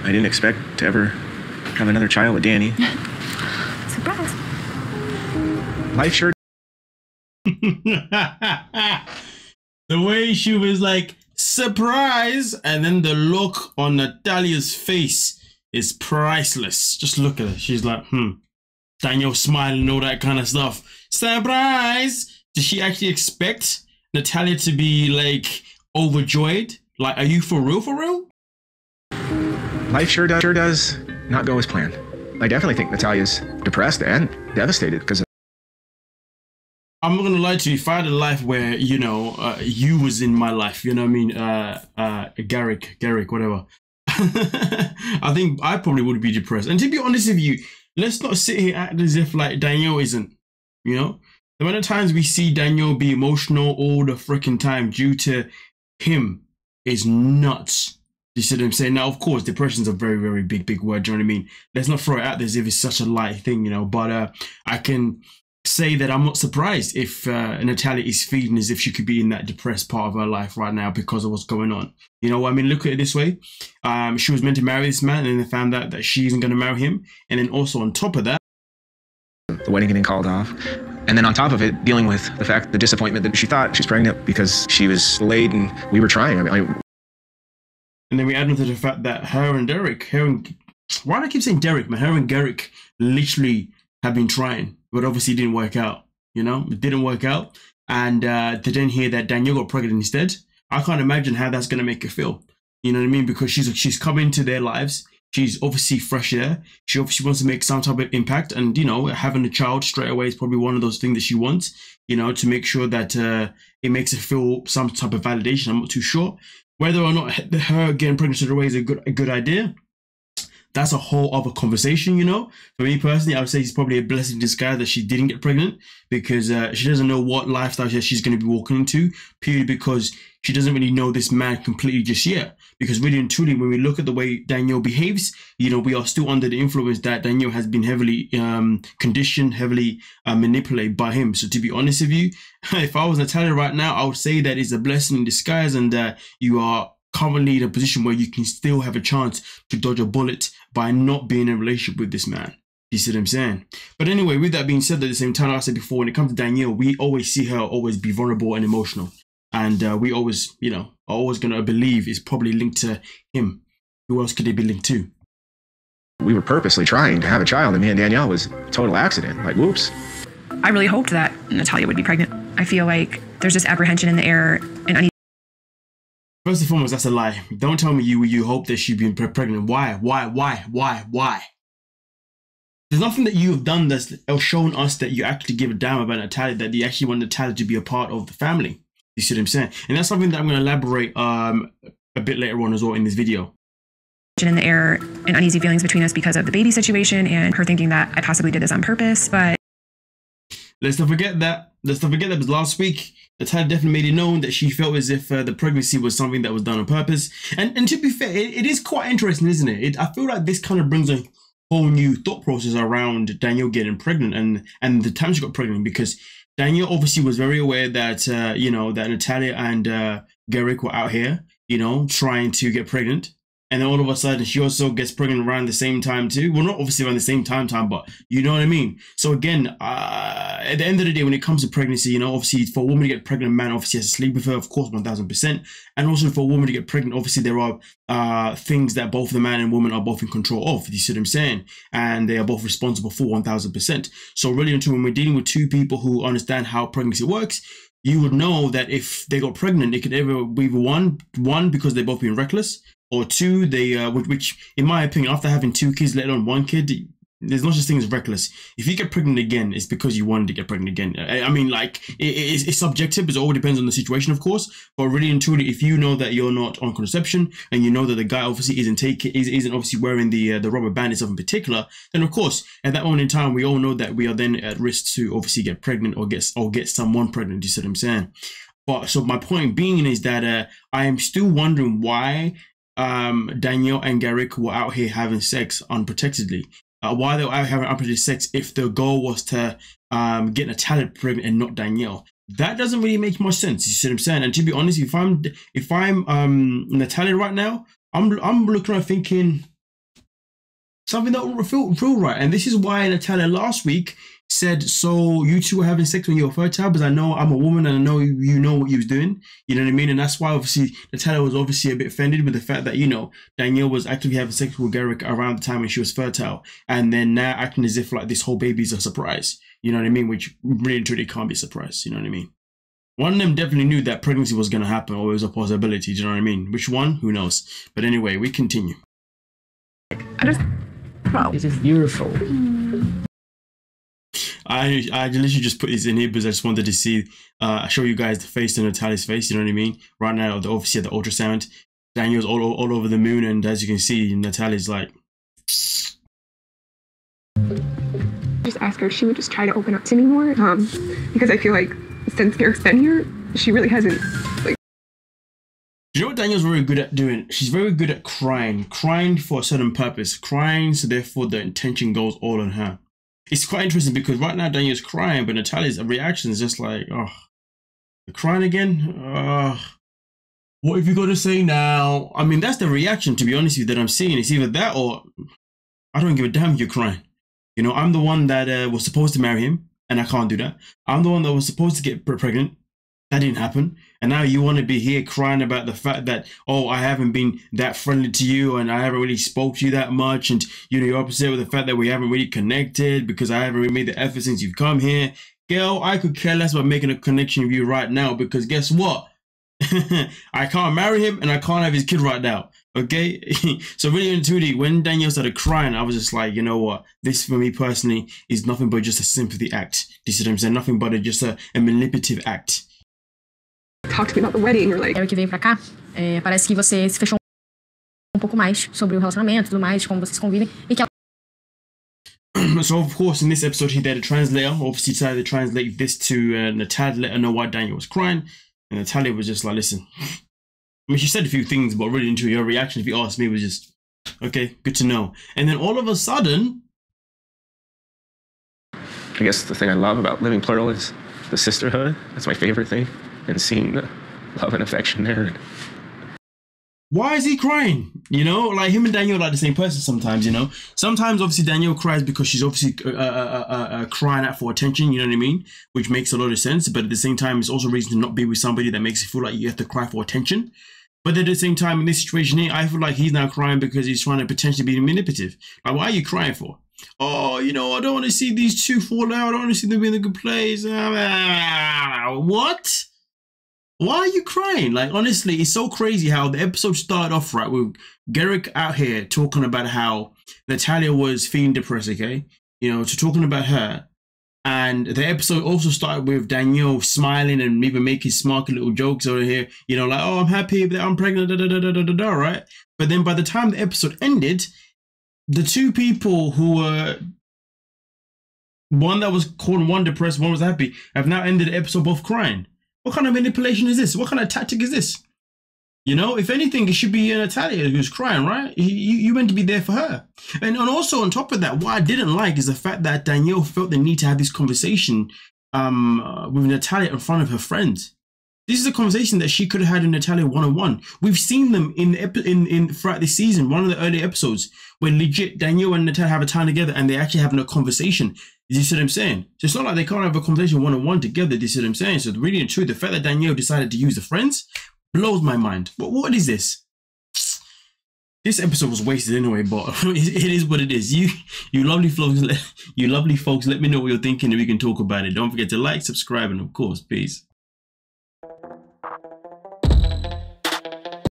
I didn't expect to ever have another child with Danny. Surprise. Life sure. The way she was like, surprise, and then the look on Natalia's face is priceless. Just look at her. She's like, Daniel smiling and all that kind of stuff. Surprise! Did she actually expect Natalia to be like overjoyed? Like, are you for real, for real? Life sure does not go as planned. I definitely think Natalia's depressed and devastated because I'm not gonna lie to you. If I had a life where, you know, you was in my life, you know what I mean? Garrick, whatever. I think I probably would be depressed. And to be honest with you, let's not sit here and act as if like Danielle isn't, you know? The amount of times we see Danielle be emotional all the freaking time due to him is nuts. You see what I'm saying? Now, of course, depression's a very, very big word. Do you know what I mean? Let's not throw it out there as if it's such a light thing, you know? But I can say that I'm not surprised if Natalia is feeling as if she could be in that depressed part of her life right now because of what's going on. You know what I mean? Look at it this way. She was meant to marry this man and then they found out that she isn't going to marry him. And then also on top of that, the wedding getting called off. And then on top of it, dealing with the disappointment that she thought she's pregnant because she was late and we were trying. And then we add on to the fact that her and why do I keep saying Derek? Her and Garrick literally have been trying, but obviously it didn't work out. You know, it didn't work out. And to then hear that Danielle got pregnant instead, I can't imagine how that's going to make her feel. You know what I mean? Because she's come into their lives. She's obviously fresh there. She obviously wants to make some type of impact. And, you know, having a child straight away is probably one of those things that she wants, you know, to make sure that it makes her feel some type of validation. I'm not too sure. Whether or not her getting pregnant straight away is a good idea, that's a whole other conversation, you know. For me personally, I would say it's probably a blessing in disguise that she didn't get pregnant because she doesn't know what lifestyle she's going to be walking into, purely because she doesn't really know this man completely just yet. Because really and truly, when we look at the way Danielle behaves, you know, we are still under the influence that Danielle has been heavily conditioned, heavily manipulated by him. So to be honest with you, if I was Natalia right now, I would say that it's a blessing in disguise and you are currently in a position where you can still have a chance to dodge a bullet by not being in a relationship with this man. You see what I'm saying? But anyway, with that being said, at the same time, like I said before, when it comes to Danielle, we always see her always be vulnerable and emotional. And we always, you know, are always going to believe it's probably linked to him. Who else could it be linked to? We were purposely trying to have a child and me and Danielle was a total accident. Like, whoops. I really hoped that Natalia would be pregnant. I feel like there's just apprehension in the air and unease. First and foremost, that's a lie. Don't tell me you hope that she'd be pregnant. Why? There's nothing that you have done that's shown us that you actually give a damn about Natalia, that you actually want Natalia to be a part of the family. You see what I'm saying? And that's something that I'm going to elaborate a bit later on as well in this video. In the air and uneasy feelings between us because of the baby situation and her thinking that I possibly did this on purpose, but let's not forget that because last week Natalia definitely made it known that she felt as if the pregnancy was something that was done on purpose. And to be fair, it is quite interesting, isn't it? I feel like this kind of brings a whole new thought process around Danielle getting pregnant and the time she got pregnant, because Danielle obviously was very aware that, you know, that Natalia and Garrick were out here, you know, trying to get pregnant. And then all of a sudden, she also gets pregnant around the same time too. Well, not obviously around the same time, but you know what I mean? So again, at the end of the day, when it comes to pregnancy, you know, obviously for a woman to get pregnant, a man obviously has to sleep with her, of course, 1000%. And also for a woman to get pregnant, obviously there are things that both the man and woman are both in control of, you see what I'm saying? And they are both responsible for 1000%. So really and truly, when we're dealing with two people who understand how pregnancy works, you would know that if they got pregnant, it could either be one because they're both being reckless, or two, they which in my opinion, after having two kids, let alone one kid, there's no such thing as reckless. If you get pregnant again, it's because you wanted to get pregnant again. I mean, like, it's subjective. It all depends on the situation, of course. But really and truly, if you know that you're not on contraception and you know that the guy obviously isn't obviously wearing the rubber band itself in particular, then of course, at that moment in time, we all know that we are then at risk to obviously get pregnant or get someone pregnant. You see what I'm saying? But so my point being is that I am still wondering why Danielle and Garrick were out here having sex unprotectedly. Why they were out having unprotected sex if the goal was to get Natalia pregnant and not Danielle. That doesn't really make much sense. You see what I'm saying? And to be honest, if I'm Natalia right now, I'm looking around thinking, something that don't feel right. And this is why Natalia last week said, so you two were having sex when you were fertile, because I know I'm a woman and I know you know what you was doing. You know what I mean? And that's why obviously Natalia was obviously a bit offended with the fact that, you know, Danielle was actually having sex with Garrick around the time when she was fertile, and then now acting as if like this whole baby's a surprise. You know what I mean? Which really truly can't be a surprise. You know what I mean? One of them definitely knew that pregnancy was going to happen, or it was a possibility. Do you know what I mean? Which one? Who knows? But anyway, we continue. This is beautiful. I literally just put this in here because I just wanted to see, show you guys the face of Natalia's face. You know what I mean? Right now, obviously at the ultrasound, Daniel's all over the moon, and as you can see, Natalia's like. Just ask her if she would just try to open up to me more, because I feel like since Garrick's been here, she really hasn't. Like, you know what Danielle's very good at doing? She's very good at crying for a certain purpose, crying so therefore the intention goes all on her. It's quite interesting because right now Danielle's crying, but Natalia's reaction is just like, oh, you're crying again? What have you got to say now? I mean, that's the reaction, to be honest with you, that I'm seeing. It's either that or I don't give a damn if you're crying. You know, I'm the one that was supposed to marry him, and I can't do that. I'm the one that was supposed to get pregnant. That didn't happen. And now you want to be here crying about the fact that, oh, I haven't been that friendly to you and I haven't really spoke to you that much. And, you know, you're upset with the fact that we haven't really connected because I haven't really made the effort since you've come here. Girl, I could care less about making a connection with you right now because guess what? I can't marry him and I can't have his kid right now. Okay? So really and truly, when Danielle started crying, I was just like, you know what? This for me personally is nothing but just a sympathy act. This is what I'm saying? Nothing but just a manipulative act. talk to me about the wedding, or like. Garrick veio pra cá, parece que você se fechou pouco mais sobre o relacionamento e tudo mais, como vocês convivem, e que ela... So of course in this episode he had a translator, obviously decided to translate this to Natalia, let her know why Daniel was crying, and Natalia was just like, listen, I mean she said a few things, but really into your reaction, if you ask me, was just, okay, good to know. And then all of a sudden, I guess the thing I love about Living Plural is the sisterhood. That's my favorite thing, and seeing the love and affection there. Why is he crying? You know, like him and Danielle are like the same person sometimes, you know. Sometimes obviously Danielle cries because she's obviously crying out for attention, you know what I mean? Which makes a lot of sense, but at the same time it's also a reason to not be with somebody that makes you feel like you have to cry for attention. But at the same time, in this situation here, I feel like he's now crying because he's trying to potentially be manipulative. Like, why are you crying for? Oh, you know, I don't want to see these two fall out. I don't want to see them be in a good place. What? Why are you crying? Like, honestly, it's so crazy how the episode started off, right, with Garrick out here talking about how Natalia was feeling depressed, okay? You know, to talking about her. And the episode also started with Danielle smiling and even making smirky little jokes over here. You know, like, oh, I'm happy that I'm pregnant, right? But then by the time the episode ended, the two people who were, one that was called one depressed, one was happy, have now ended the episode both crying. What kind of manipulation is this? What kind of tactic is this? You know, if anything, it should be Natalia who's crying, right? You meant to be there for her. And also on top of that, what I didn't like is the fact that Danielle felt the need to have this conversation with Natalia in front of her friends. This is a conversation that she could have had with Natalia one-on-one. We've seen them in throughout this season, one of the early episodes, where legit Danielle and Natalia have a time together and they're actually having a conversation. You see what I'm saying? So it's not like they can't have a conversation one-on-one together. You see what I'm saying? So really and true, the fact that Danielle decided to use the friends blows my mind. But what is this? This episode was wasted anyway, but it is what it is. You lovely folks, let me know what you're thinking and we can talk about it. Don't forget to like, subscribe, and of course, peace.